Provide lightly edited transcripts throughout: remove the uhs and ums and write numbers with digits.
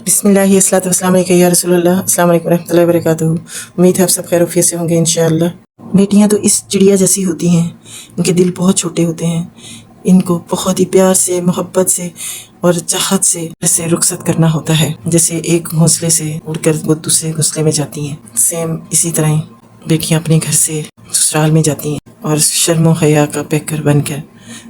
बिस्मिल्लाह अस्सलातु वस्सलाम अलैका या रसूलल्लाह, अस्सलाम वालेकुम रहमतुल्लाहि व बरकातुहू। उम्मीद है आप सब खैर वफियत से होंगे इंशाअल्लाह। बेटियां तो इस चिड़िया जैसी होती हैं, इनके दिल बहुत छोटे होते हैं। इनको बहुत ही प्यार से, मोहब्बत से और चाहत से ऐसे रुखसत करना होता है, जैसे एक घोंसले से उड़कर वो दूसरे घोंसले में जाती हैं। सेम इसी तरह ही बेटियां अपने घर से ससुराल में जाती हैं और शर्म हया का पैकर बनकर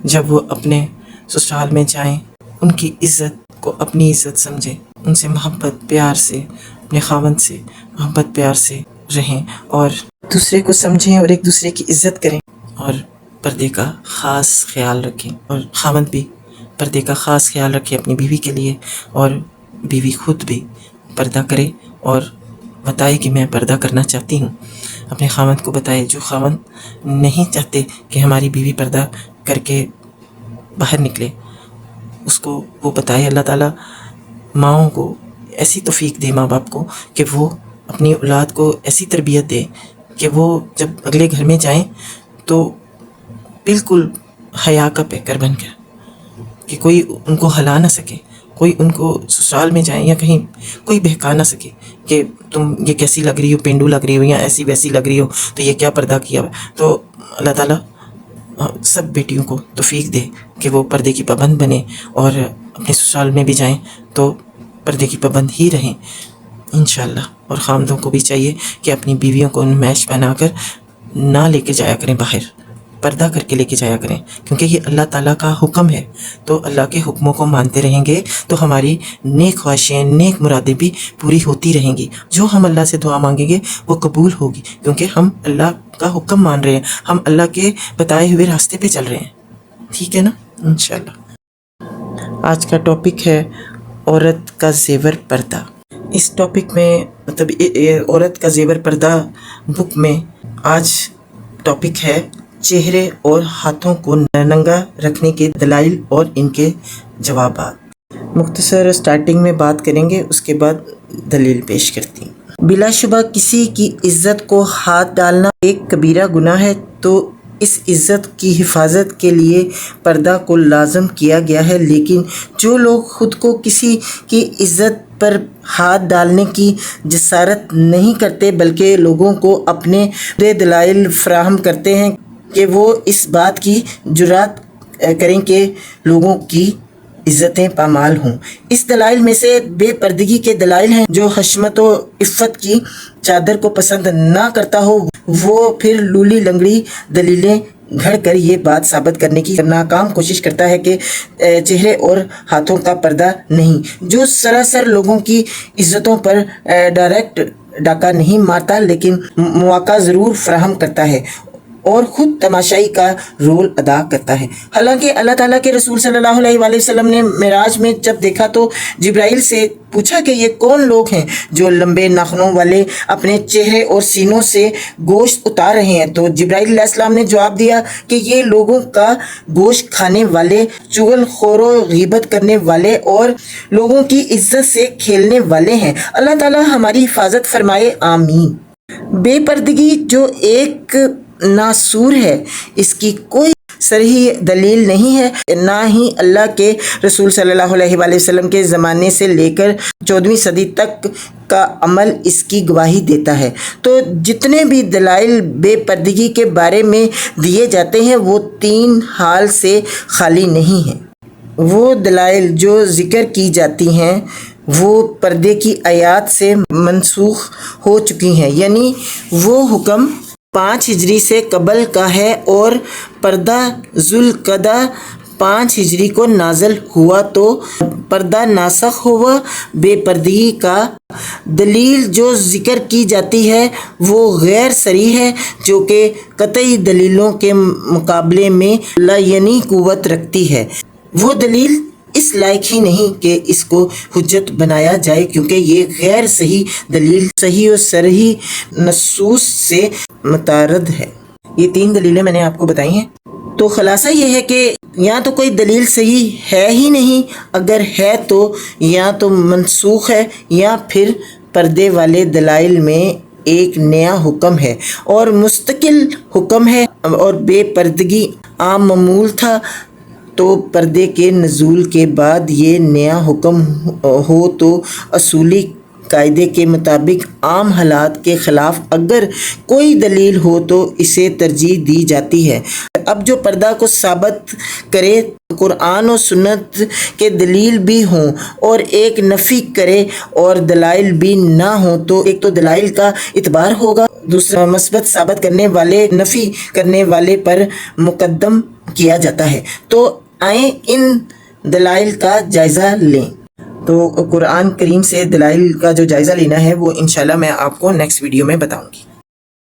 जब वो अपने ससुराल में जाएं, उनकी इज़्ज़त को अपनी इज़्ज़त समझें, उनसे मोहब्बत प्यार से, अपने खावंद से मोहब्बत प्यार से रहें और दूसरे को समझें और एक दूसरे की इज़्ज़त करें और पर्दे का ख़ास ख्याल रखें। और खावंद भी पर्दे का ख़ास ख्याल रखे अपनी बीवी के लिए, और बीवी खुद भी पर्दा करे और बताए कि मैं पर्दा करना चाहती हूँ। अपने खावंद को बताए। जो खावंद नहीं चाहते कि हमारी बीवी पर्दा करके बाहर निकले, उसको वो बताए। अल्लाह ताला माँओं को ऐसी तौफीक दे, माँ बाप को, कि वो अपनी औलाद को ऐसी तरबियत दे कि वो जब अगले घर में जाएं तो बिल्कुल हया का पैकर बनकर, कि कोई उनको हला ना सके, कोई उनको ससुराल में जाए या कहीं कोई बहका ना सके कि तुम ये कैसी लग रही हो, पेंडू लग रही हो या ऐसी वैसी लग रही हो, तो ये क्या पर्दा किया हुआ। तो अल्लाह ताला सब बेटियों को तौफीक दे कि वो पर्दे की पाबंद बने और अपने ससुराल में भी जाएं तो पर्दे की पाबंद ही रहें इंशाअल्लाह। और खामदों को भी चाहिए कि अपनी बीवियों को नुमाइश बनाकर ना लेके जाया करें बाहर, पर्दा करके लेके जाया करें, क्योंकि ये अल्लाह ताला का हुक्म है। तो अल्लाह के हुक्मों को मानते रहेंगे तो हमारी नेक ख्वाहिशें, नेक मुरादें भी पूरी होती रहेंगी। जो हम अल्लाह से दुआ मांगेंगे वो कबूल होगी, क्योंकि हम अल्लाह का हुक्म मान रहे हैं, हम अल्लाह के बताए हुए रास्ते पे चल रहे हैं। ठीक है ना, इंशाअल्लाह। आज का टॉपिक है औरत का जेवर पर्दा। इस टॉपिक में मतलब औरत का जेवर पर्दा बुक में आज टॉपिक है चेहरे और हाथों को नंगा रखने के दलाइल और इनके जवाबात। मुख्तसर स्टार्टिंग में बात करेंगे, उसके बाद दलील पेश करती हूँ। बिलाशुबा किसी की इज्जत को हाथ डालना एक कबीरा गुनाह है, तो इस इज़्ज़त की हिफाजत के लिए पर्दा को लाजम किया गया है। लेकिन जो लोग ख़ुद को किसी की इज़्ज़त पर हाथ डालने की जसारत नहीं करते, बल्कि लोगों को अपने दलाइल फराहम करते हैं कि वो इस बात की जुरात करें कि लोगों की इज़्ज़तें पामाल हों। इस दलाइल में से बेपर्दगी के दलाइल हैं। जो हशमत व इफ़्फ़त की चादर को पसंद ना करता हो, वो फिर लूली लंगड़ी दलीलें घड़ कर ये बात साबित करने की नाकाम कोशिश करता है कि चेहरे और हाथों का पर्दा नहीं। जो सरासर लोगों की इज़्ज़तों पर डायरेक्ट डाका नहीं मारता, लेकिन मौका ज़रूर फराहम करता है और ख़ुद तमाशाई का रोल अदा करता है। हालांकि अल्लाह ताला के रसूल सल्लल्लाहु अलैहि वसल्लम ने मेराज में जब देखा तो जिब्राइल से पूछा कि ये कौन लोग हैं जो लंबे नाखूनों वाले अपने चेहरे और सीनों से गोश्त उतार रहे हैं। तो जिब्राइल अलैहिस्सलाम ने जवाब दिया कि ये लोगों का गोश्त खाने वाले, चुगलखोरों, गीबत करने वाले और लोगों की इज्जत से खेलने वाले हैं। अल्लाह ताला हमारी हिफाजत फरमाए, आमीन। बेपर्दगी जो एक नासूर है, इसकी कोई सही दलील नहीं है, ना ही अल्लाह के रसूल सल्लल्लाहु अलैहि वसल्लम के ज़माने से लेकर 14वीं सदी तक का अमल इसकी गवाही देता है। तो जितने भी दलाइल बेपर्दगी के बारे में दिए जाते हैं वो 3 हाल से खाली नहीं हैं। वो दलाइल जो ज़िक्र की जाती हैं वो पर्दे की आयात से मनसूख हो चुकी हैं, यानी वो हुक्म 5 हिजरी से कबल का है और पर्दा ज़ुल्क़दा 5 हिजरी को नाज़िल हुआ, तो पर्दा नासख हुआ। बेपर्दगी का दलील जो ज़िक्र की जाती है वो गैर सरी है, जो कि कतई दलीलों के मुकाबले में लायनी कुव्वत रखती है। वो दलील इस लायक ही नहीं कि इसको हुज्जत बनाया जाए, क्योंकि ये गैर सही दलील सही और सरही नसूस से मुतारद है। ये 3 दलीलें मैंने आपको बताई हैं। तो खुलासा ये है कि या तो कोई दलील सही है ही नहीं, अगर है तो या तो मनसूख है या फिर पर्दे वाले दलाइल में एक नया हुक्म है और मुस्तकिल हुक्म है और बेपर्दगी आम मामूल था تو پردے کے نزول کے بعد یہ نیا حکم ہو تو اصولی قاعدے کے مطابق عام حالات کے خلاف اگر کوئی دلیل ہو تو اسے ترجیح دی جاتی ہے۔ اب جو پردہ کو ثابت کرے قرآن و سنت کے دلیل بھی ہوں اور ایک نفی کرے اور دلائل بھی نہ ہوں تو ایک تو دلائل کا اعتبار ہوگا، دوسرا مثبت ثابت کرنے والے نفی کرنے والے پر مقدم کیا جاتا ہے۔ تو آئیں ان دلائل کا جائزہ لیں۔ تو قرآن کریم سے دلائل کا جو جائزہ لینا ہے وہ انشاءاللہ میں آپ کو نیکسٹ ویڈیو میں بتاؤں گی۔